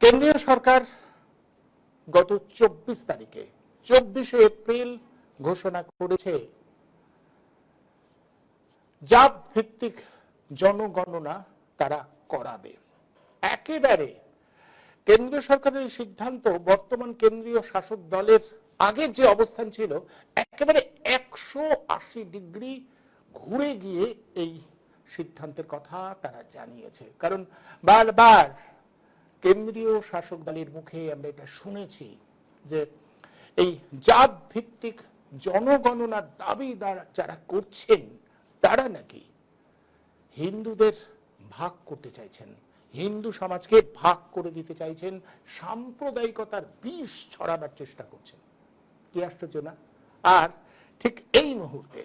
কেন্দ্রীয় সরকার গত 24 তারিখে 24শে এপ্রিল ঘোষণা করেছে জাত ভিত্তিক জনগণনা তারা করাবে। একেবারে কেন্দ্রীয় সরকারের সিদ্ধান্ত বর্তমান কেন্দ্রীয় শাসক দলের আগের যে অবস্থান ছিল একেবারে 180 ডিগ্রি ঘুরে গিয়ে এই সিদ্ধান্তের কথা তারা জানিয়েছে। কারণ বারবার কেন্দ্রীয় শাসক দলের মুখে আমরা এটা শুনেছি যে এই জাত ভিত্তিক জনগণনার দাবি যারা করছেন তারা নাকি হিন্দুদের ভাগ করতে চাইছেন, হিন্দু সমাজকে ভাগ করে দিতে চাইছেন, সাম্প্রদায়িকতার বিষ ছড়াবার চেষ্টা করছেন। কি আশ্চর্য না? আর ঠিক এই মুহূর্তে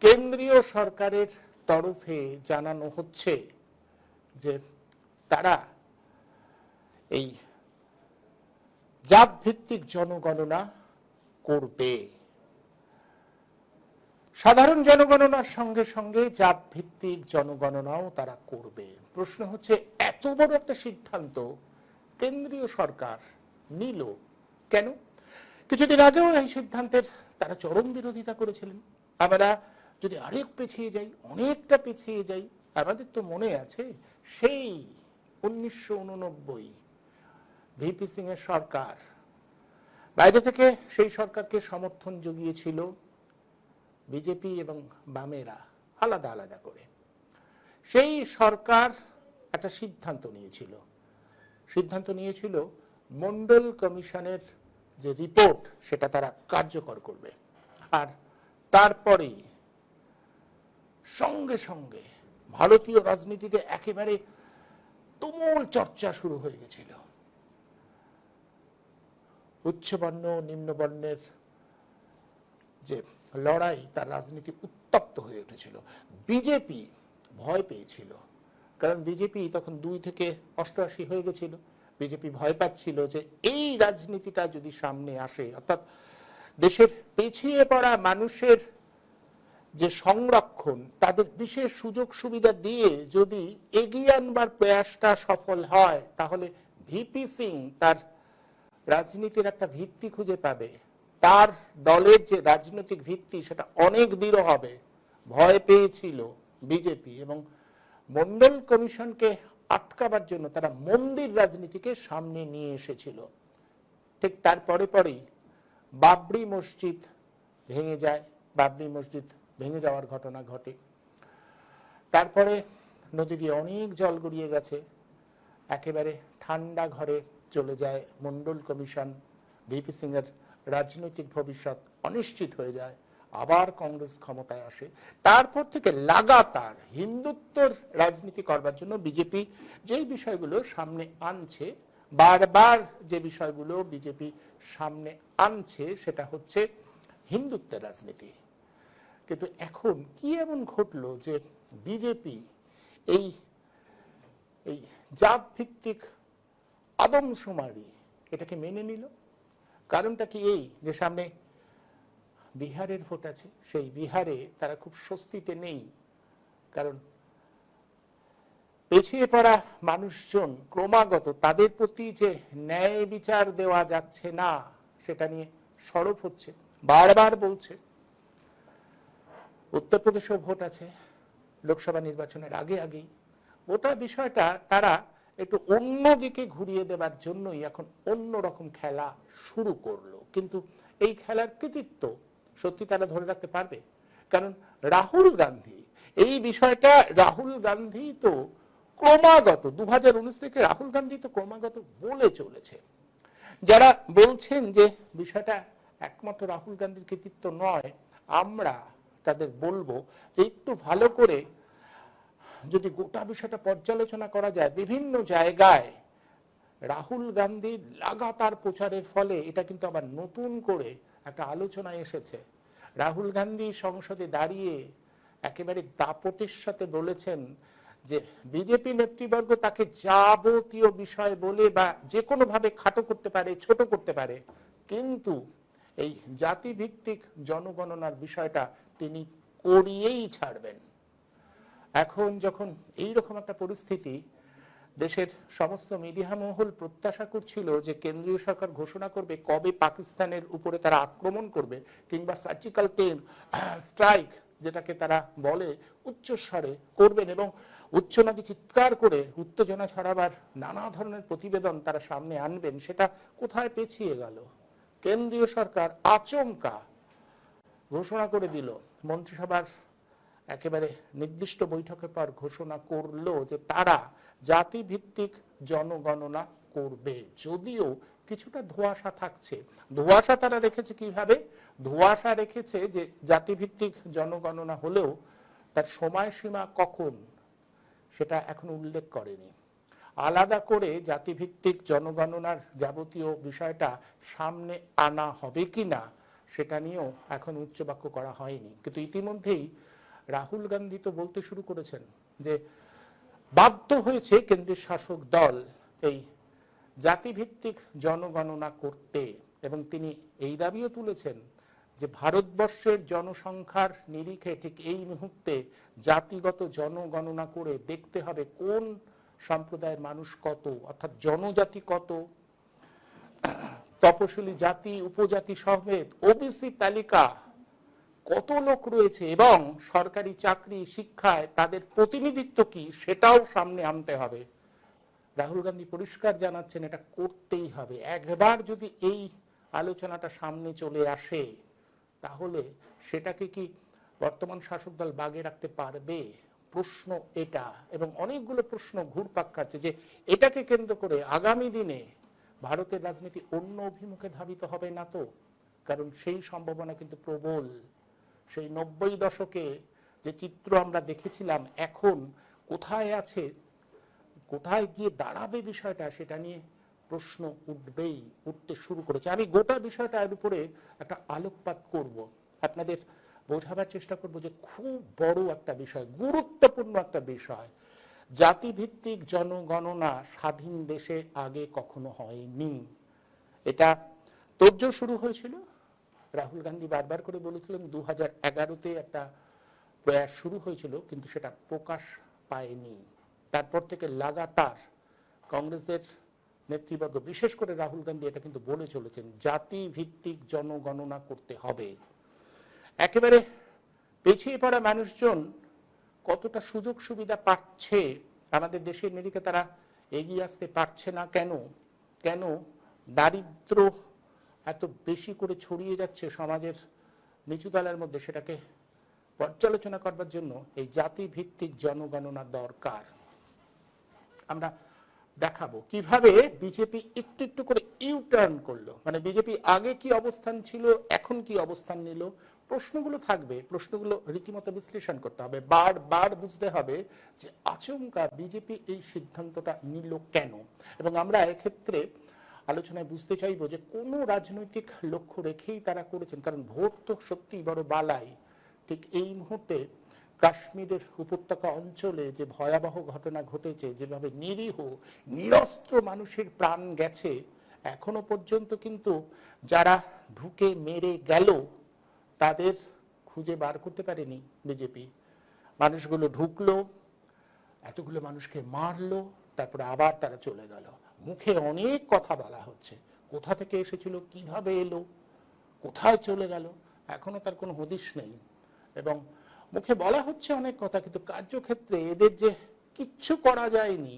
কেন্দ্রীয় সরকারের তরফে জানানো হচ্ছে যে তারা এই জাত ভিত্তিক জনগণনা করবে। সাধারণ জনগণনার সঙ্গে সঙ্গে জাত ভিত্তিক জনগণনাও তারা করবে। প্রশ্ন হচ্ছে এত বড় একটা সিদ্ধান্ত কেন্দ্রীয় সরকার নিল কেন? কিছুদিন আগেও এই সিদ্ধান্তের তারা চরম বিরোধিতা করেছিলেন। আমরা যদি আরেক পিছিয়ে যাই, অনেকটা পিছিয়ে যাই, আমাদের তো মনে আছে সেই 1989 ভিপি সিং এর সরকার, বাইরে থেকে সেই সরকারকে সমর্থন জুগিয়েছিল বিজেপি এবং বামেরা আলাদা আলাদা করে। সেই সরকার একটা সিদ্ধান্ত নিয়েছিল মন্ডল কমিশনের যে রিপোর্ট সেটা তারা কার্যকর করবে। আর তারপরেই সঙ্গে সঙ্গে ভারতীয় রাজনীতিতে একেবারে তুমুল চর্চা শুরু হয়ে গেছিল। উচ্চবর্ণ নিম্নবর্ণের যে লড়াই, তার রাজনীতি উত্তপ্ত হয়ে উঠেছিল। বিজেপি ভয় পেয়েছিল, কারণ বিজেপি তখন 2 থেকে 88 হয়ে গেছিল। বিজেপি ভয় পাচ্ছিল যে এই রাজনীতিটা যদি সামনে আসে, অর্থাৎ দেশের পিছিয়ে পড়া মানুষের যে সংরক্ষণ, তাদের বিশেষ সুযোগ সুবিধা দিয়ে যদি এগিয়ে আনবার প্রয়াসটা সফল হয়, তাহলে ভিপি সিং তার রাজনীতির একটা ভিত্তি খুঁজে পাবে, তার দলের যে রাজনৈতিক ভিত্তি সেটা অনেক দৃঢ় হবে। ভয় পেয়েছিল বিজেপি এবং মন্ডল কমিশনকে আটকাবার জন্য তারা মন্দির রাজনীতিকে সামনে নিয়ে এসেছিল। ঠিক তারপরে পরেই বাবরি মসজিদ ভেঙে যায়, বাবরি মসজিদ ভেঙে যাওয়ার ঘটনা ঘটে। তারপরে নদী দিয়ে অনেক জল গড়িয়ে গেছে, একেবারে ঠান্ডা ঘরে চলে যায় মন্ডল কমিশন। ভিপি সিং এর রাজনৈতিক ভবিষ্যৎ অনিশ্চিত হয়ে যায়। আবার কংগ্রেস ক্ষমতায় আসে। তারপর থেকে লাগাতার হিন্দুত্বর রাজনীতি করবার জন্য বিজেপি যেই বিষয়গুলো সামনে আনছে, বারবার যে বিষয়গুলো বিজেপি সামনে আনছে সেটা হচ্ছে হিন্দুত্বের রাজনীতি। কিন্তু এখন কি এমন ঘটলো যে বিজেপি এই জাত ভিত্তিক আদমশুমারি এটাকে মেনে নিল? কারণটা কি এই যে সামনে বিহারের ভোট আছে, সেই বিহারে তারা খুব স্বস্তিতে নেই। কারণ পিছিয়ে পড়া মানুষজন ক্রমাগত তাদের প্রতি যে ন্যায় বিচার দেওয়া যাচ্ছে না সেটা নিয়ে সরব হচ্ছে, বারবার বলছে। উত্তরপ্রদেশেও ভোট আছে লোকসভা নির্বাচনের আগেই। ওটা বিষয়টা তারা একটু অন্যদিকে ঘুরিয়ে দেবার জন্যই এখন অন্যরকম খেলা শুরু করলো। কিন্তু এই খেলার কৃতিত্ব সত্যি তারা ধরে রাখতে পারবে? কারণ রাহুল গান্ধী এই বিষয়টা, রাহুল গান্ধী তো ক্রমাগত 2019 থেকে রাহুল গান্ধী তো ক্রমাগত বলে চলেছে। যারা বলছেন যে বিষয়টা একমাত্র রাহুল গান্ধীর কৃতিত্ব নয়, আমরা তাদের বলবো যে একটু ভালো করে যদি গোটা বিষয়টা পর্যালোচনা করা যায়, বিভিন্ন জায়গায় রাহুল গান্ধীর লাগাতার প্রচারের ফলে এটা কিন্তু আবার নতুন করে একটা আলোচনায় এসেছে। রাহুল গান্ধী সংসদে দাঁড়িয়ে একেবারে দাপটের সাথে বলেছেন যে বিজেপি নেতৃবর্গ তাকে যাবতীয় বিষয় বলে বা যে কোনো ভাবে খাটো করতে পারে, ছোট করতে পারে, কিন্তু এই জাতিভিত্তিক জনগণনার বিষয়টা তিনি করিয়েই ছাড়বেন। এখন যখন এইরকম একটা পরিস্থিতি, দেশের সমস্ত মিডিয়া মহল প্রত্যাশা করছিল যে কেন্দ্রীয় সরকার ঘোষণা করবে কবে পাকিস্তানের উপরে তারা আক্রমণ করবে, কিংবা সার্জিক্যাল স্ট্রাইক যেটাকে তারা বলে উচ্চস্বরে করবেন, এবং উচ্চনাদী চিৎকার করে উত্তেজনা ছড়াবার নানা ধরনের প্রতিবেদন তারা সামনে আনবেন। সেটা কোথায় পেছিয়ে গেল? কেন্দ্রীয় সরকার আচমকা ঘোষণা করে দিল, মন্ত্রিসভার একেবারে নির্দিষ্ট বৈঠকের পর ঘোষণা করলো যে তারা জাতিভিত্তিক জনগণনা করবে। যদিও কিছুটা ধোঁয়াশা থাকছে। ধোঁয়াশা তারা রেখেছে কিভাবে? ধোঁয়াশা রেখেছে যে জাতিভিত্তিক জনগণনা হলেও তার সময়সীমা কখন সেটা এখন উল্লেখ করেনি। আলাদা করে জাতিভিত্তিক জনগণনার যাবতীয় বিষয়টা সামনে আনা হবে কিনা সেটা নিয়েও এখন উচ্চবাক্য করা হয়নি। কিন্তু ইতিমধ্যেই রাহুল গান্ধী তো বলতে শুরু করেছেন যে বাধ্য হয়েছে কেন্দ্রীয় শাসক দল এই জাতিভিত্তিক জনগণনা করতে, এবং তিনি এই দাবিও তুলেছেন যে ভারতবর্ষের জনসংখ্যার নিরিখে ঠিক এই মুহূর্তে জাতিগত জনগণনা করে দেখতে হবে কোন সম্প্রদায়ের মানুষ কত, অর্থাৎ জনজাতি কত, তপশিলি জাতি উপজাতি সমেত ওবিসি তালিকা কত লোক রয়েছে, এবং সরকারি চাকরি শিক্ষায় তাদের প্রতিনিধিত্ব কি সেটাও সামনে আনতে হবে। রাহুল গান্ধী পরিষ্কার জানাচ্ছেন এটা করতেই হবে। একবার যদি এই আলোচনাটা সামনে চলে আসে তাহলে সেটাকে কি বর্তমান শাসক দল বাগে রাখতে পারবে? প্রশ্ন এটা, এবং অনেকগুলো প্রশ্ন ঘুরপাক খাচ্ছে যে এটাকে কেন্দ্র করে আগামী দিনে ভারতের রাজনীতি অন্য অভিমুখে ধাবিত হবে না তো? কারণ সেই সম্ভাবনা কিন্তু প্রবল। সেই 90 দশকে যে চিত্র আমরা দেখেছিলাম এখন কোথায় আছে, কোথায় গিয়ে দাঁড়াবে বিষয়টা, সেটা নিয়ে প্রশ্ন উঠতে শুরু করেছে। আমি গোটা বিষয়টা এর উপরে একটা আলোকপাত করব, আপনাদের বোঝাবার চেষ্টা করব যে খুব বড় একটা বিষয়, গুরুত্বপূর্ণ একটা বিষয়। জাতিভিত্তিক জনগণনা স্বাধীন দেশে আগে কখনো হয়নি। এটা তোড়জোড় শুরু হয়েছিল, রাহুল গান্ধী বারবার করে বলেছিলেন 2011-তে একটা প্রয়াস শুরু হয়েছিল, কিন্তু সেটা প্রকাশ পায়নি। তারপর থেকে লাগাতার কংগ্রেসের নেতৃবর্গ, বিশেষ করে রাহুল গান্ধী, এটা কিন্তু বলে চলেছেন জাতি ভিত্তিক জনগণনা করতে হবে। একেবারে পিছিয়ে পড়া মানুষজন কতটা সুযোগ সুবিধা পাচ্ছে আমাদের দেশের নিরিখে তারা এগিয়ে আসতে পারছে না কেন? কেন দারিদ্র এত বেশি করে ছড়িয়ে যাচ্ছে সমাজের নিচুতলার মধ্যে, সেটাকে পর্যালোচনা করবার জন্য এই জাতি ভিত্তিক জনগণনা দরকার। আমরা দেখাবো কিভাবে বিজেপি একটু একটু করে ইউটার্ন করলো, মানে বিজেপি আগে কি অবস্থান ছিল এখন কি অবস্থান নিল। প্রশ্নগুলো থাকবে, প্রশ্নগুলো রীতিমতো বিশ্লেষণ করতে হবে, বারবার বুঝতে হবে যে আচমকা বিজেপি এই সিদ্ধান্তটা নিল কেন। এবং আমরা এক্ষেত্রে আলোচনায় বুঝতে চাইবো যে কোনো রাজনৈতিক লক্ষ্য রেখেই তারা করেছেন, কারণ ভোট তো সত্যিই বড় বালাই। ঠিক এই মুহূর্তে কাশ্মীরের উপত্যকা অঞ্চলে যে ভয়াবহ ঘটনা ঘটেছে, যেভাবে নিরীহ নিরস্ত্র মানুষের প্রাণ গেছে, এখনো পর্যন্ত কিন্তু যারা ঢুকে মেরে গেল তাদের খুঁজে বার করতে পারেনি বিজেপি। মানুষগুলো ঢুকলো, এতগুলো মানুষকে মারলো, তারপরে আবার তারা চলে গেল। মুখে অনেক কথা বলা হচ্ছে, কোথা থেকে এসেছিল, কিভাবে এলো, কোথায় চলে গেল, এখনো তার কোনো হদিশ নেই। এবং মুখে বলা হচ্ছে অনেক কথা, কিন্তু কার্যক্ষেত্রে এদের যে কিচ্ছু করা যায়নি।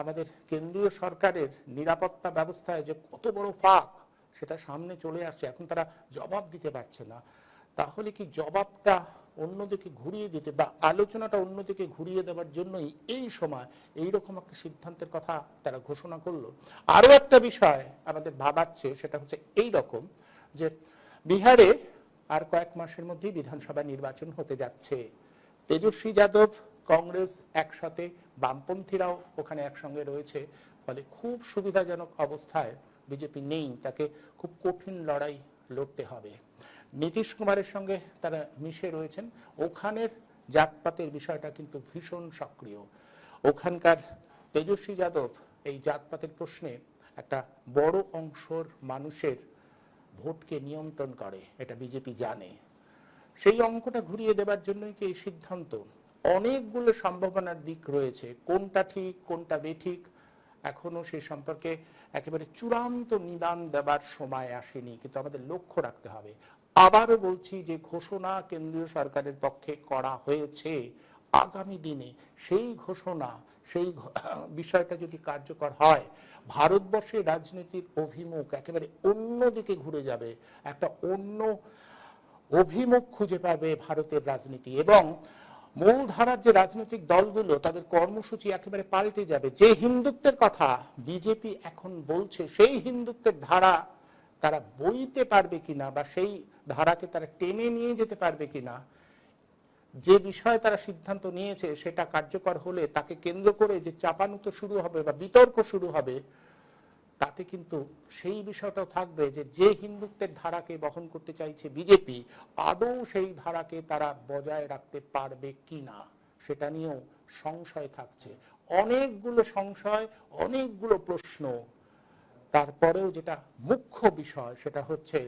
আমাদের কেন্দ্রীয় সরকারের নিরাপত্তা ব্যবস্থায় যে কত বড় ফাঁক সেটা সামনে চলে আসছে, এখন তারা জবাব দিতে পারছে না। তাহলে কি জবাবটা অন্যদিকে ঘুরিয়ে দিতে বা আলোচনাটা অন্যদিকে ঘুরিয়ে দেওয়ার জন্যই এই সময় এইরকম একটা সিদ্ধান্তের কথা তারা ঘোষণা করলো? আরো একটা বিষয় আমাদের ভাবাচ্ছে, সেটা হচ্ছে এই রকম যে বিহারে আর কয়েক মাসের মধ্যেই বিধানসভা নির্বাচন হতে যাচ্ছে। তেজস্বী যাদব, কংগ্রেস একসাথে, বামপন্থীরাও ওখানে একসঙ্গে রয়েছে, ফলে খুব সুবিধাজনক অবস্থায় বিজেপি নেই, তাকে খুব কঠিন লড়াই লড়তে হবে। নীতিশ কুমারের সঙ্গে তারা মিশে রয়েছেন, ওখানের জাতপাতের বিষয়টা কিন্তু ভীষণ সক্রিয়। ওখানকার তেজস্বী যাদব এই জাতপাতের প্রশ্নে একটা বড় অংশের মানুষের ভোটকে নিয়ন্ত্রণ করে, এটা বিজেপি জানে। সেই অঙ্কটা ঘুরিয়ে দেবার জন্যই কি এই সিদ্ধান্ত? অনেকগুলো সম্ভাবনার দিক রয়েছে, কোনটা ঠিক কোনটা বেঠিক এখনো সে সম্পর্কে একেবারে চূড়ান্ত নিদান দেবার সময় আসেনি, কিন্তু আমাদের লক্ষ্য রাখতে হবে। আবারও বলছি যে ঘোষণা কেন্দ্রীয় সরকারের পক্ষে করা হয়েছে, আগামী দিনে সেই ঘোষণা সেই বিষয়টা যদি কার্যকর হয়, ভারতবর্ষের রাজনীতির অভিমুখ একেবারে অন্য দিকে ঘুরে যাবে, একটা অন্য অভিমুখ খুঁজে পাবে ভারতের রাজনীতি, এবং মূলধারার যে রাজনৈতিক দলগুলো তাদের কর্মসূচি একেবারে পাল্টে যাবে। যে হিন্দুত্বের কথা বিজেপি এখন বলছে, সেই হিন্দুত্বের ধারা তারা বইতে পারবে কিনা বা সেই ধারাকে তারা টেনে নিয়ে যেতে পারবে কিনা, যে বিষয়ে তারা সিদ্ধান্ত নিয়েছে সেটা কার্যকর হলে তাকে কেন্দ্র করে যে চাপানুতো শুরু হবে বা বিতর্ক শুরু হবে, তাতে কিন্তু সেই বিষয়টাও থাকবে যে যে হিন্দুত্বের ধারাকে বহন করতে চাইছে বিজেপি, আদৌ সেই ধারাকে তারা বজায় রাখতে পারবে কিনা সেটা নিয়েও সংশয় থাকছে। অনেকগুলো সংশয়, অনেকগুলো প্রশ্ন। তারপরেও যেটা মুখ্য বিষয় সেটা হচ্ছে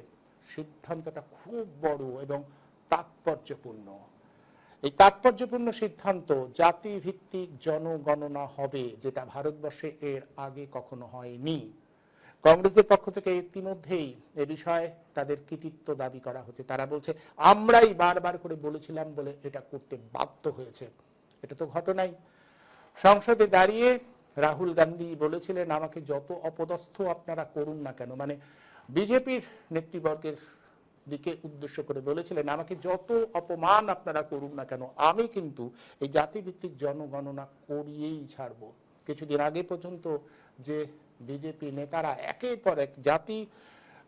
সিদ্ধান্তটা খুব বড় এবং তাৎপর্যপূর্ণ। এই তাৎপর্যপূর্ণ সিদ্ধান্ত জাতিভিত্তিক জনগণনা হবে, যেটা ভারতবর্ষে এর আগে কখনো হয়নি। কংগ্রেসের পক্ষ থেকে ইতিমধ্যেই এ বিষয়ে তাদের কৃতিত্ব দাবি করা হচ্ছে। তারা বলছে আমরাই বারবার করে বলেছিলাম বলে এটা করতে বাধ্য হয়েছে। এটা তো ঘটনাই। সংসদে দাঁড়িয়ে রাহুল গান্ধী বলেছিলেন আমাকে যত অপদস্থ আপনারা করুন না কেন, মানে বিজেপির নেতৃবর্গের দিকে উদ্দেশ্য করে বলেছিলেন আমাকে যত অপমান আপনারা করুন না কেন, আমি কিন্তু এই জাতিভিত্তিক জনগণনা করিয়েই ছাড়ব। কিছুদিন আগে পর্যন্ত যে বিজেপি নেতারা একের পর এক জাতি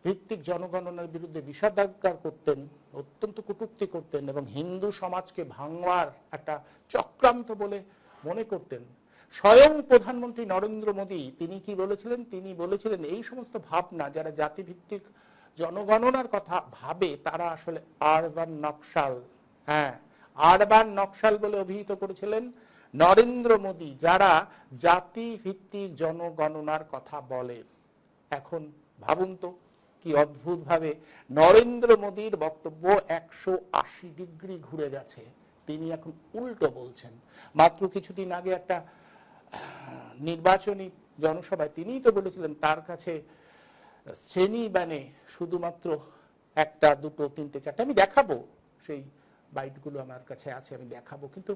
ভিত্তিক জনগণনার বিরুদ্ধে বিষাদাগার করতেন, অত্যন্ত কটূক্তি করতেন এবং হিন্দু সমাজকে ভাঙার একটা চক্রান্ত বলে মনে করতেন, স্বয়ং প্রধানমন্ত্রী নরেন্দ্র মোদী তিনি কি বলেছিলেন? তিনি বলেছিলেন এই সমস্ত ভাবনা যারা জাতিভিত্তিক জনগণনার কথা ভাবে তারা আসলে আরবান নকশাল, হ্যাঁ আরবান নকশাল বলে অভিহিত করেছিলেন নরেন্দ্র মোদী যারা জাতি ভিত্তিক জনগণনার কথা বলে। এখন ভাবুন তো কি অদ্ভুত ভাবে নরেন্দ্র মোদীর বক্তব্য 180 ডিগ্রি ঘুরে গেছে, তিনি এখন উল্টো বলছেন। মাত্র কিছুদিন আগে একটা নির্বাচনী জনসভায় তিনিই তো বলেছিলেন তার কাছে শ্রেণী মানে শুধুমাত্র একটা দুটো তিনটে চারটে, আমি দেখাবো সেই বাইটগুলো আমার কাছে আছে, আমি দেখাবো। কিন্তু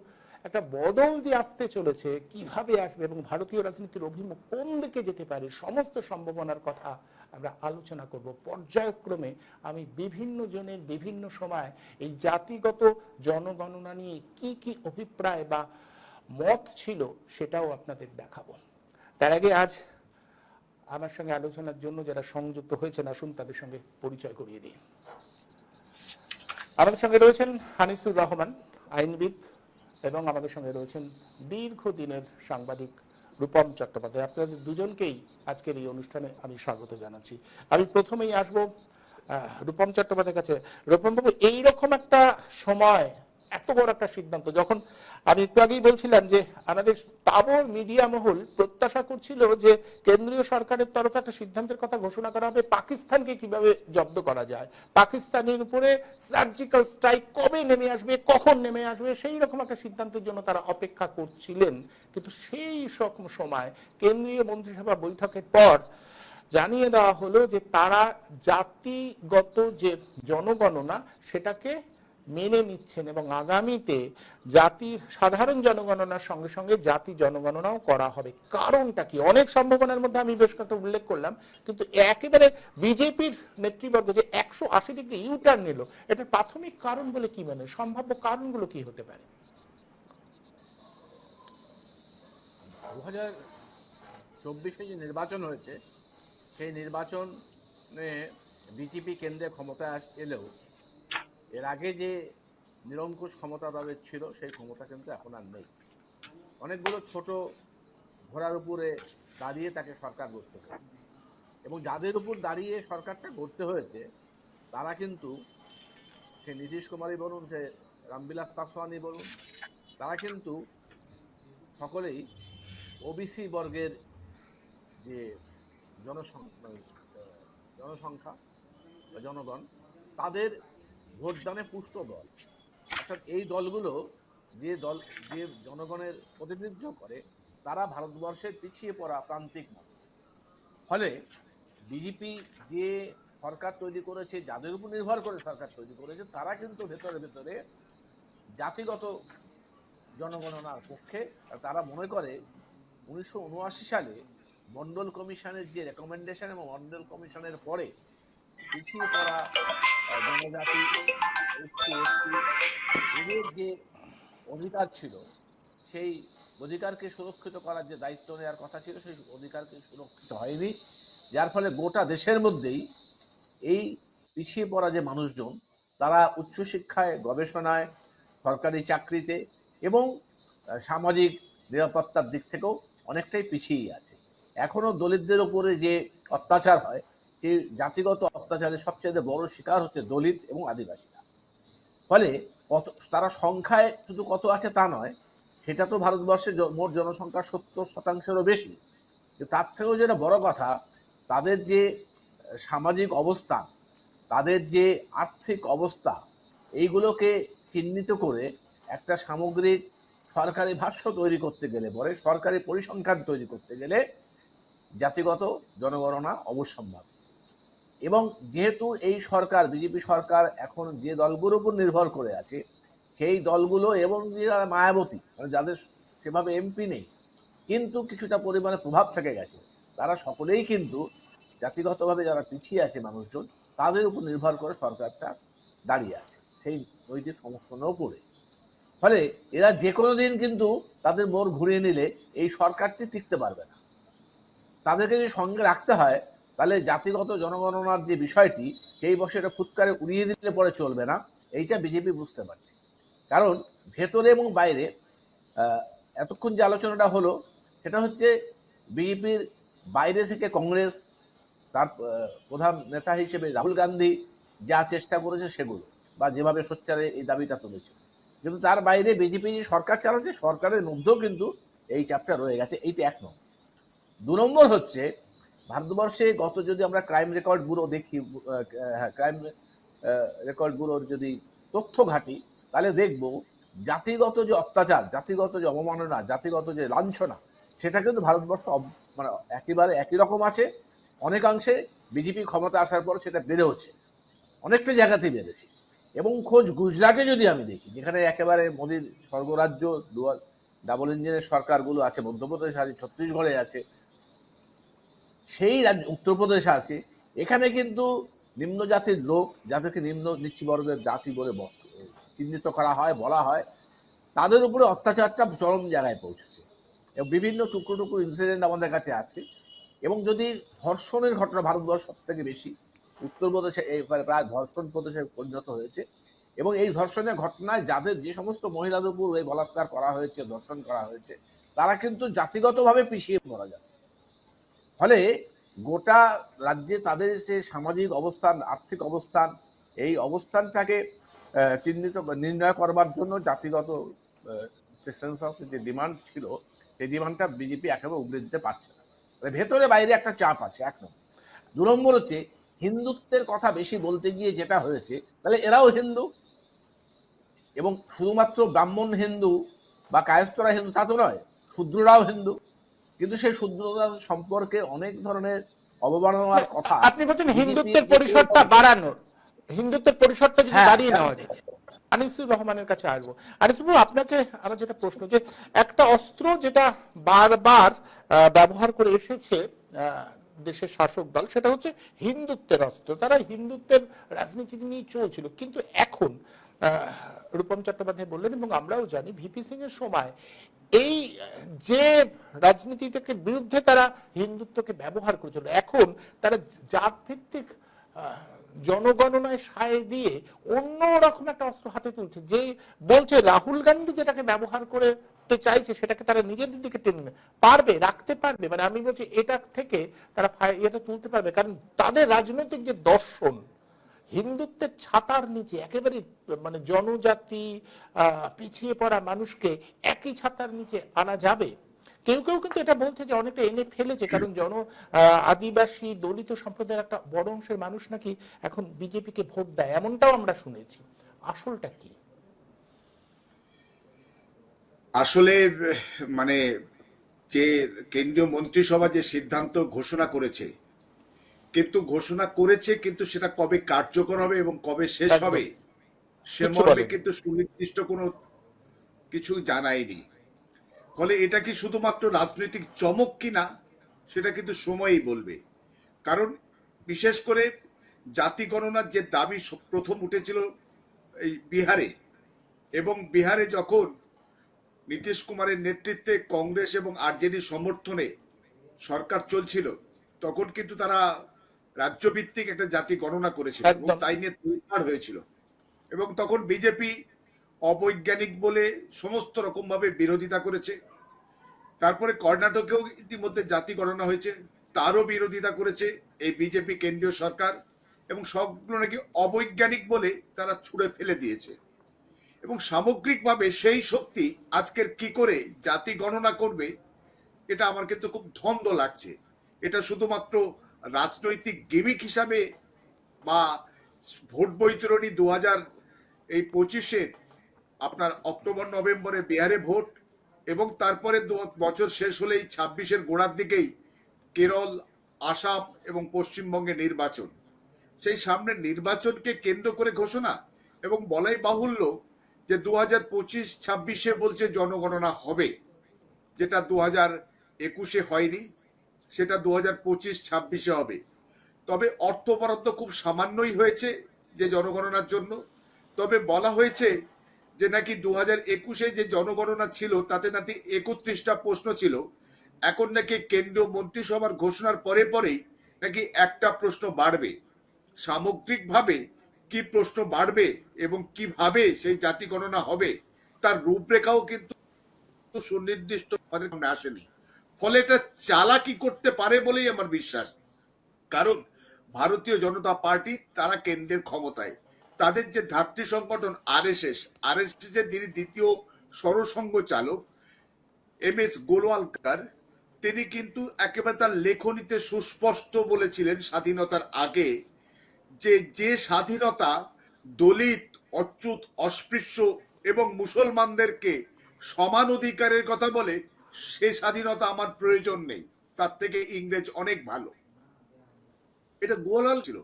একটা বদল যে আসতে চলেছে, কিভাবে আসবে এবং ভারতীয় রাজনীতির অভিমুখ কোন দিকে যেতে পারে, সমস্ত সম্ভাবনার কথা আমরা আলোচনা করব পর্যায়ক্রমে। আমি বিভিন্ন জনের বিভিন্ন সময় এই জাতিগত জনগণনা নিয়ে কি কি অভিপ্রায় বা মত ছিল সেটাও আপনাদের দেখাবো। তার আগে আজ আমার সঙ্গে আলোচনার জন্য যারা সংযুক্ত হয়েছেন আসুন তাদের সঙ্গে পরিচয় করিয়ে দিই। আমাদের সঙ্গে রয়েছেন হানিসুর রহমান, আইনবিদ, এবং আমাদের সঙ্গে রয়েছেন দীর্ঘদিনের সাংবাদিক রূপম চট্টোপাধ্যায়। আপনাদের দুজনকেই আজকের এই অনুষ্ঠানে আমি স্বাগত জানাচ্ছি। আমি প্রথমেই আসবো রূপম চট্টোপাধ্যায়ের কাছে। রূপম বাবু, এইরকম একটা সময় এত বড় একটা সিদ্ধান্ত, যখন আমি একটু আগেই বলছিলাম যে আমাদের তাবড় মিডিয়া মহল প্রত্যাশা করছিল যে কেন্দ্রীয় সরকারের তরফে একটা সিদ্ধান্তের কথা ঘোষণা করা হবে পাকিস্তানকে কিভাবে জব্দ করা যায়, পাকিস্তানের উপরে সার্জিক্যাল স্ট্রাইক কবে নেমে আসবে, কখন নেমে আসবে, সেই রকম একটা সিদ্ধান্তের জন্য তারা অপেক্ষা করছিলেন। কিন্তু সেই রকম সময় কেন্দ্রীয় মন্ত্রিসভা বৈঠকের পর জানিয়ে দেওয়া হলো যে তারা জাতিগত যে জনগণনা সেটাকে মেনে নিচ্ছেন এবং আগামীতে জাতির সাধারণ জনগণনার সঙ্গে সঙ্গে জাতি জনগণনাও করা হবে। কারণটা কি? অনেক সম্ভাবনার মধ্যে আমি বেশ কয়েকটা উল্লেখ করলাম, কিন্তু একেবারে বিজেপির নেতৃবর্গ যে 180 ডিগ্রি ইউটার্ন নিল, এটার প্রাথমিক কারণ বলে কি মানে, সম্ভাব্য কারণগুলো কি হতে পারে? 2024 যে নির্বাচন হয়েছে সেই নির্বাচনে বিজেপি কেন্দ্রে ক্ষমতায় এলেও এর আগে যে নিরঙ্কুশ ক্ষমতা তাদের ছিল সেই ক্ষমতা কিন্তু এখন আর নেই। অনেকগুলো ছোট ঘোড়ার উপরে দাঁড়িয়ে তাকে সরকার গড়তে হয়েছে, এবং যাদের উপর দাঁড়িয়ে সরকারটা গড়তে হয়েছে তারা কিন্তু সে নীতিশ কুমারই বলুন, সে রামবিলাস পাসওয়ানই বলুন, তারা কিন্তু সকলেই ওবিসি বর্গের যে জনসংখ্যা বা জনগণ তাদের ভোটদানে পুষ্ট দল। অর্থাৎ এই দলগুলো যে দল যে জনগণের প্রতিনিধিত্ব করে তারা ভারতবর্ষের পিছিয়ে পড়া প্রান্তিক মানুষ। ফলে বিজেপি যে সরকার তৈরি করেছে, যাদের উপর নির্ভর করে সরকার তৈরি করেছে, তারা কিন্তু ভেতরে ভেতরে জাতিগত জনগণনার পক্ষে। তারা মনে করে 1979 সালে মন্ডল কমিশনের যে রেকমেন্ডেশন এবং মন্ডল কমিশনের পরে পিছিয়ে পড়া জনজাতি, এদের যে অধিকার ছিল, সেই অধিকারকে সুরক্ষিত করার যে দায়িত্ব নেওয়ার কথা ছিল, সেই অধিকারকে সুরক্ষিত হয়নি। যার ফলে গোটা দেশের মধ্যেই এই পিছিয়ে পড়া যে মানুষজন, তারা উচ্চশিক্ষায়, গবেষণায়, সরকারি চাকরিতে এবং সামাজিক নিরাপত্তার দিক থেকেও অনেকটাই পিছিয়ে আছে। এখনো দলিতদের উপরে যে অত্যাচার হয়, সেই জাতিগত অত্যাচারের সবচেয়ে বড় শিকার হচ্ছে দলিত এবং আদিবাসীরা। ফলে কত তারা সংখ্যায় শুধু কত আছে তা নয়, সেটা তো ভারতবর্ষের মোট জনসংখ্যার 70%-ও বেশি। তার থেকেও যেটা বড় কথা, তাদের যে সামাজিক অবস্থান, তাদের যে আর্থিক অবস্থা, এইগুলোকে চিহ্নিত করে একটা সামগ্রিক সরকারি ভাষ্য তৈরি করতে গেলে পরে, সরকারি পরিসংখ্যান তৈরি করতে গেলে জাতিগত জনগণনা অবশ্যম্ভাবী। এবং যেহেতু এই সরকার, বিজেপি সরকার এখন যে দলগুলোর উপর নির্ভর করে আছে, সেই দলগুলো এবং যারা মায়াবতী, মানে যাদের সেভাবে এমপি নেই কিন্তু কিছুটা পরিমাণে প্রভাব থেকে গেছে, তারা সকলেই কিন্তু জাতিগতভাবে যারা পিছিয়ে আছে মানুষজন, তাদের উপর নির্ভর করে সরকারটা দাঁড়িয়ে আছে, সেই নৈতিক সমর্থনের উপরে। ফলে এরা যে কোনো দিন কিন্তু তাদের মোড় ঘুরিয়ে নিলে এই সরকারটি টিকতে পারবে না। তাদেরকে যদি সঙ্গে রাখতে হয়, তাহলে জাতিগত জনগণনার যে বিষয়টি, সেই বছর ফুৎকারে উড়িয়ে দিলে পরে চলবে না, এইটা বিজেপি বুঝতে পারছে। কারণ ভেতরে এবং বাইরে এতক্ষণ যে আলোচনাটা হলো, সেটা হচ্ছে বিজেপির বাইরে থেকে কংগ্রেস, তার প্রধান নেতা হিসেবে রাহুল গান্ধী যা চেষ্টা করেছে সেগুলো, বা যেভাবে সোচ্চারে এই দাবিটা তুলেছে। কিন্তু তার বাইরে বিজেপি যে সরকার চালাচ্ছে, সরকারের মধ্যেও কিন্তু এই চাপটা রয়ে গেছে। এইটা 1 নম্বর। 2 নম্বর হচ্ছে, ভারতবর্ষে গত যদি আমরা ক্রাইম রেকর্ড ব্যুরো দেখি, ক্রাইম রেকর্ড ব্যুরোর যদি তথ্য ঘাটি, তাহলে দেখব জাতিগত যে অত্যাচার, জাতিগত যে অবমাননা, জাতিগত যে লাঞ্ছনা, সেটা কিন্তু ভারতবর্ষ মানে একেবারে একই রকম আছে। অনেকাংশে বিজেপি ক্ষমতা আসার পর সেটা বেড়ে হচ্ছে, অনেকটা জায়গাতেই বেড়েছে। এবং খোঁজ গুজরাটে যদি আমি দেখি, যেখানে একেবারে মোদীর স্বর্গরাজ্য, ডাবল ইঞ্জিনের সরকারগুলো আছে, মধ্যপ্রদেশ আছে, ছত্তিশগড়ে আছে, সেই রাজ্য উত্তরপ্রদেশ আছে, এখানে কিন্তু নিম্ন জাতির লোক, যাদেরকে নিম্ন নিচ্ছি বর্গের জাতি বলে চিহ্নিত করা হয়, বলা হয়, তাদের উপরে অত্যাচারটা চরম জায়গায় পৌঁছেছে। এবং বিভিন্ন টুকরো টুকরো ইনসিডেন্ট আমাদের কাছে আছে। এবং যদি ধর্ষণের ঘটনা ভারতবর্ষ সব থেকে বেশি, উত্তরপ্রদেশে প্রায় ধর্ষণ প্রদেশে পরিণত হয়েছে। এবং এই ধর্ষণের ঘটনায় যাদের যে সমস্ত মহিলাদের উপর এই বলাৎকার করা হয়েছে, ধর্ষণ করা হয়েছে, তারা কিন্তু জাতিগতভাবে পিছিয়ে পড়া যায়। ফলে গোটা রাজ্যে তাদের যে সামাজিক অবস্থান, আর্থিক অবস্থান, এই অবস্থানটাকে চিহ্নিত নির্ণয় করবার জন্য জাতিগত সেন্সাসের যে ডিমান্ড ছিল, সেই ডিমান্ডটা বিজেপি একেবারে উগড়ে দিতে পারছে না। ভেতরে বাইরে একটা চাপ আছে, 1 নম্বর। 2 নম্বর হচ্ছে, হিন্দুত্বের কথা বেশি বলতে গিয়ে যেটা হয়েছে, তাহলে এরাও হিন্দু, এবং শুধুমাত্র ব্রাহ্মণ হিন্দু বা কায়স্থরা হিন্দু তা তো নয়, শূদ্ররাও হিন্দু। কিন্তু সেই শূদ্রতা সম্পর্কে অনেক ধরনের অবমাননার কথা। আপনি বলছেন হিন্দুত্বের পরিসরটা বাড়ানোর, হিন্দুত্বের পরিসরটা যদি বাড়িয়ে নেওয়া যায়। আনিসুর রহমানের কাছে আসবো। আনিসুর বাবু, আপনাকে আমার যেটা প্রশ্ন, যে একটা অস্ত্র যেটা বারবার ব্যবহার করে এসেছে দেশের শাসক দল, সেটা হচ্ছে হিন্দুত্বের অস্ত্র। তারা হিন্দুত্বের রাজনীতি নিয়ে চলছিল, কিন্তু এখন রূপম চট্টোপাধ্যায় বললেন এবং আমরাও জানি ভিপি সিং এর সময় এই যে রাজনীতি থেকে বিরুদ্ধে তারা হিন্দুত্বকে ব্যবহার করেছিল, এখন তারা জাত ভিত্তিক জনগণনায় সায় দিয়ে অন্য রকম একটা অস্ত্র হাতে তুলছে, যে বলছে রাহুল গান্ধী যেটাকে ব্যবহার করতে চাইছে সেটাকে তারা নিজেদের দিকে টেনে পারবে, রাখতে পারবে। মানে আমি বলছি এটা থেকে তারা এটা তুলতে পারবে, কারণ তাদের রাজনৈতিক যে দর্শন, হিন্দুত্বের ছাতার নিচে একেবারে মানে জনজাতি, পিছিয়ে পড়া মানুষকে একই ছাতার নিচে আনা যাবে। কেউ কেউ কিন্তু এটা বলছে যে অনেকটা এনে ফেলেছে, কারণ আদিবাসী দলিত সম্প্রদায়ের একটা বড় অংশের মানুষ নাকি এখন বিজেপিকে ভোট দেয়, এমনটাও আমরা শুনেছি। আসলটা কি? আসলে মানে যে কেন্দ্রীয় মন্ত্রিসভা যে সিদ্ধান্ত ঘোষণা করেছে, কিন্তু সেটা কবে কার্যকর হবে এবং কবে শেষ একদম হবে সে কিচ্ছু মর্মে বলেনি। কিন্তু সুনির্দিষ্ট কোনো কিছু জানায়নি। ফলে এটা কি শুধুমাত্র রাজনৈতিক চমক কিনা সেটা কিন্তু সময়ই বলবে। কারণ বিশেষ করে জাতি গণনার যে দাবি প্রথম উঠেছিল এই বিহারে, এবং বিহারে যখন নীতিশ কুমারের নেতৃত্বে কংগ্রেস এবং আরজেডির সমর্থনে সরকার চলছিল, তখন কিন্তু তারা রাজ্যভিত্তিক একটা জাতি গণনা করেছিল এবং একদম তাই নিয়ে তোলপাড় হয়েছিল। এবং তখন বিজেপি অবৈজ্ঞানিক বলে সমস্ত রকম ভাবে বিরোধিতা করেছে। তারপরে কর্ণাটকেও ইতিমধ্যে জাতি গণনা হয়েছে, তারও বিরোধিতা করেছে এই বিজেপি কেন্দ্রীয় সরকার, এবং সবগুলো নাকি অবৈজ্ঞানিক বলে তারা ছুঁড়ে ফেলে দিয়েছে। এবং সামগ্রিকভাবে সেই শক্তি আজকের কি করে জাতি গণনা করবে, এটা আমার কিন্তু খুব ধন্দ লাগছে। এটা শুধুমাত্র রাজনৈতিক গিমিক হিসাবে বা ভোট বৈতরণী 2025-এর আপনার অক্টোবর নভেম্বরে বিহারে ভোট, এবং তারপরে বছর শেষ হলেই 26-এর গোড়ার দিকেই কেরল, আসাম এবং পশ্চিমবঙ্গে নির্বাচন, সেই সামনের নির্বাচনকে কেন্দ্র করে ঘোষণা। এবং বলাই বাহুল্য যে 2025-26-এ বলছে জনগণনা হবে, যেটা 2021-এ হয়নি, সেটা 2025-26-এ হবে। তবে অর্থ বরাদ্দ খুব সামান্যই হয়েছে যে জনগণনার জন্য। তবে বলা হয়েছে যে নাকি 2021-এ যে জনগণনা ছিল তাতে নাকি 31টা প্রশ্ন ছিল, এখন নাকি কেন্দ্রীয় মন্ত্রিসভার ঘোষণার পরে পরেই নাকি একটা প্রশ্ন বাড়বে। সামগ্রিকভাবে কি প্রশ্ন বাড়বে এবং কিভাবে সেই জাতি গণনা হবে তার রূপরেখাও কিন্তু সুনির্দিষ্ট সামনে আসেনি। ফলে এটা চালাকি করতে পারে বলেই আমার বিশ্বাস। কারণ ভারতীয় জনতা পার্টি তারা কেন্দ্রের ক্ষমতায়, তাদের যে ধাত্রী সংগঠন আরএসএস এর যিনি দ্বিতীয় সরসংঘ চালক MS গোলওয়ালকার, তিনি কিন্তু একেবারে তার লেখনীতে সুস্পষ্ট বলেছিলেন স্বাধীনতার আগে যে স্বাধীনতা দলিত, অচ্যুত, অস্পৃশ্য এবং মুসলমানদেরকে সমান অধিকারের কথা বলে, সে স্বাধীনতা আমার প্রয়োজন নেই, তার থেকে ইংরেজ অনেক ভালো। এটা গোয়ালাল ছিল।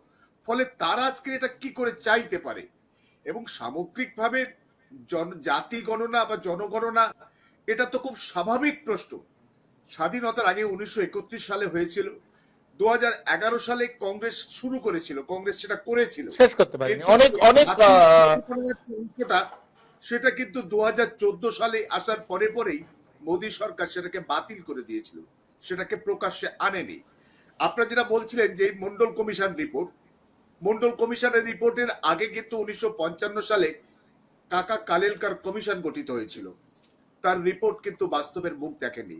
ফলে তারা আজকে এটা কি করে চাইতে পারে? এবং সামগ্রিকভাবে জাতি গণনা বা জনগণনা এটা তো খুব স্বাভাবিক প্রশ্ন। স্বাধীনতার আগে 1931 সালে হয়েছিল, 2011 সালে কংগ্রেস শুরু করেছিল, কংগ্রেস সেটা করেছিল, শেষ করতে পারিনি কিন্তু অনেক অনেক সেটা কিন্তু 2014 সালে আসার পরে পরেই মোদী সরকার সেটাকে বাতিল করে দিয়েছিল, সেটাকে প্রকাশ্যে আনেনি। আপনারা যেটা বলছিলেন যে মন্ডল কমিশন রিপোর্ট, মন্ডল কমিশনের রিপোর্টের আগে কিন্তু 1955 সালে কাকা কালেলকার কমিশন গঠিত হয়েছিল, তার রিপোর্ট কিন্তু বাস্তবের মুখ দেখেনি।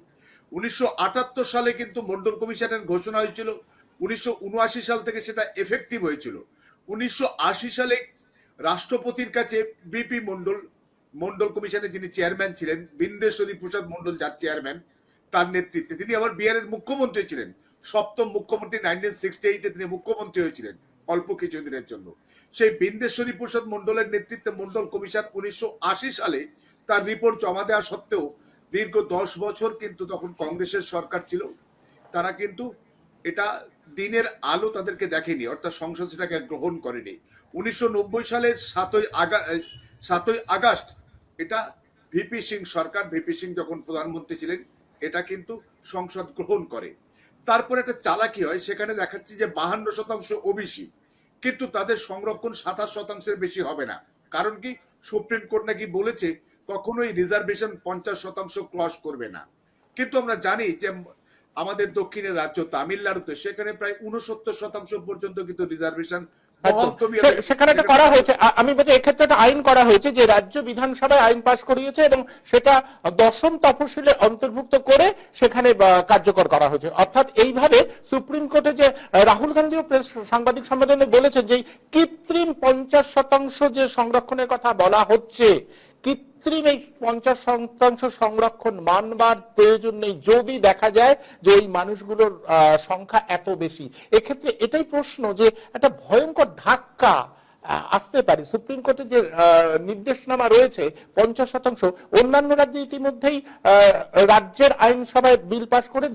1978 সালে কিন্তু মন্ডল কমিশনের ঘোষণা হয়েছিল, 1979 সাল থেকে সেটা এফেক্টিভ হয়েছিল। 1980 সালে রাষ্ট্রপতির কাছে বিপি মন্ডল কমিশনের যিনি চেয়ারম্যান ছিলেন, বিন্দেশ্বরী প্রসাদ মন্ডল যার চেয়ারম্যান, তার নেতৃত্বে, তিনি আবার বিহারের মুখ্যমন্ত্রী ছিলেন, সপ্তম মুখ্যমন্ত্রী। 1968-এ তিনি মুখ্যমন্ত্রী হয়েছিলেন অল্প কিছুদিনের জন্য। সেই বিন্দেশ্বরী প্রসাদ মন্ডলের নেতৃত্বে মন্ডল কমিশন 1980 সালে তার রিপোর্ট জমা দেওয়া সত্ত্বেও দীর্ঘ 10 বছর কিন্তু তখন কংগ্রেসের সরকার ছিল, তারা কিন্তু এটা দিনের আলো তাদেরকে দেখেনি, অর্থাৎ সংসদ সেটাকে গ্রহণ করেনি। 1990 সালের 7ই আগস্ট এটা ভিপি সিং সরকার, ভিপি সিং যখন প্রধানমন্ত্রী ছিলেন, এটা কিন্তু সংসদ গ্রহণ করে। তারপর একটা চালাকি হয়, সেখানে দেখাচ্ছে যে 52% ওবিসি, কিন্তু তাদের সংরক্ষণ 27%-এর বেশি হবে না। কারণ কি, সুপ্রিম কোর্ট নাকি বলেছে কখনোই রিজার্ভেশন 50% ক্রস করবে না। কিন্তু আমরা জানি যে আমাদের দক্ষিণের রাজ্য তামিলনাড়ুতে সেখানে প্রায় 69% পর্যন্ত কিন্তু রিজার্ভেশন সেখানে এটা করা হয়েছে। আমি বলছি এক্ষেত্রে একটা আইন করা হয়েছে যে রাজ্য বিধানসভায় আইন পাশ করিয়েছে এবং সেটা 10ম তফসিলে অন্তর্ভুক্ত করে সেখানে কার্যকর করা হয়েছে। অর্থাৎ এইভাবে সুপ্রিম কোর্টে যে রাহুল গান্ধীও প্রেস সাংবাদিক সম্মেলনে বলেছেন যে কৃত্রিম 50% যে সংরক্ষণের কথা বলা হচ্ছে, কৃত্রিম এই 50% সংরক্ষণ মানবার প্রয়োজন নেই যদি দেখা যায় যে ওই মানুষগুলোর সংখ্যা এত বেশি। এক্ষেত্রে এটাই প্রশ্ন যে একটা ভয়ঙ্কর ধাক্কা আসতে পারে। সুপ্রিম কোর্টের যে নির্দেশনামা রয়েছে 50%, অন্যান্য রাজ্যে ইতিমধ্যেই রাজ্যের আইনসভায় বিল পাস করে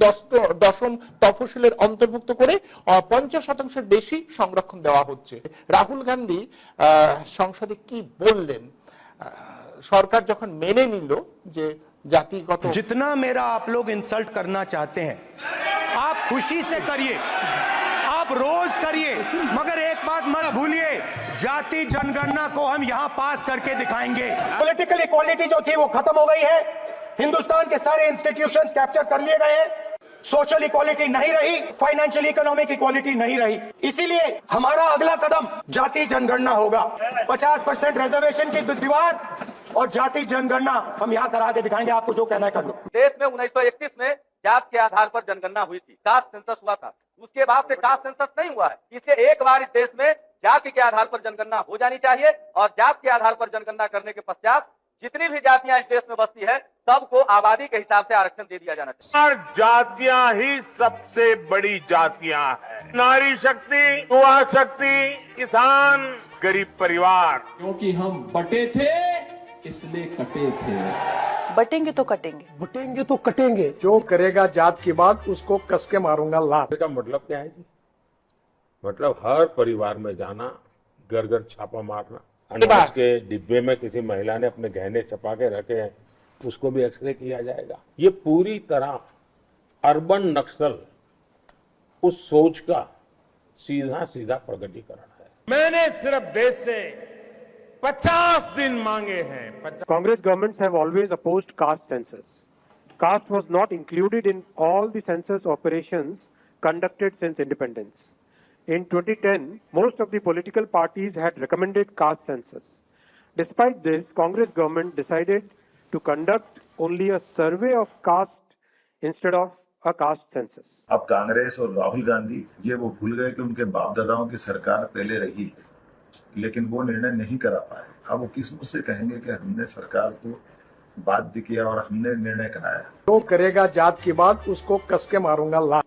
দশম তফসিলের অন্তর্ভুক্ত করে 50%-এর বেশি সংরক্ষণ দেওয়া হচ্ছে। রাহুল গান্ধী সংসদে কি বললেন? সরকার যখন মেনে নিল যে জাতিগত, जितना मेरा आप लोग इंसल्ट करना चाहते हैं आप खुशी से करिए, आप रोज करिए, मगर एक बात मत भूलिए, जाति जनगणना को हम यहां पास करके दिखाएंगे। पॉलिटिकल इक्वालिटी जो थी वो खत्म हो गई है, हिंदुस्तान के सारे इंस्टीट्यूशंस कैप्चर कर लिए गए हैं, सोशल इक्वालिटी नहीं रही, फाइनेंशियल इकोनॉमिक इक्वालिटी नहीं रही। इसीलिए हमारा अगला कदम जाति जनगणना होगा। 50% रिजर्वेशन की दीवार और जाति जनगणना हम यहाँ करा के दिखाएंगे। आपको जो कहना है कर लो। देश में 1931 में जात के आधार पर जनगणना हुई थी, कास्ट सेंसस हुआ था। उसके बाद से कास्ट सेंसस नहीं हुआ है। इसलिए एक बार इस देश में जाति के आधार पर जनगणना हो जानी चाहिए और जात के आधार पर जनगणना करने के पश्चात जितनी भी जातियां इस देश में बसती है सबको आबादी के हिसाब से आरक्षण दे दिया जाना चाहिए। और जातियां ही सबसे बड़ी जातियां हैं। नारी शक्ति, युवा शक्ति, किसान, गरीब परिवार। क्योंकि हम बटे थे इसलिए कटे थे। बटेंगे तो कटेंगे, बटेंगे तो कटेंगे। जो करेगा जात की बात उसको कस के मारूंगा लात। का मतलब क्या है जी? मतलब हर परिवार में जाना, घर घर छापा मारना, अनाज के डिब्बे में किसी महिला ने अपने गहने छपा के रखे हैं उसको भी एक्सरे किया जाएगा। ये पूरी तरह अर्बन नक्सल उस सोच का सीधा सीधा प्रकटीकरण है। मैंने सिर्फ देश से 50 दिन मांगे हैं। Congress governments have always opposed caste census. Caste was not included in all the census operations conducted since independence. In 2010, most of the political parties had recommended caste census. Despite this, Congress government decided to conduct only a survey of caste instead of a caste census. अब कांग्रेस और राहुल गांधी ये वो भूल गए कि उनके बाप दादाओं की सरकार पहले रही, लेकिन वो निर्णय नहीं करा पाए। अब वो किस मुझसे कहेंगे कि हमने सरकार को बाध्य किया और हमने निर्णय कराया। जो करेगा जात की बात उसको कस के मारूंगा लात।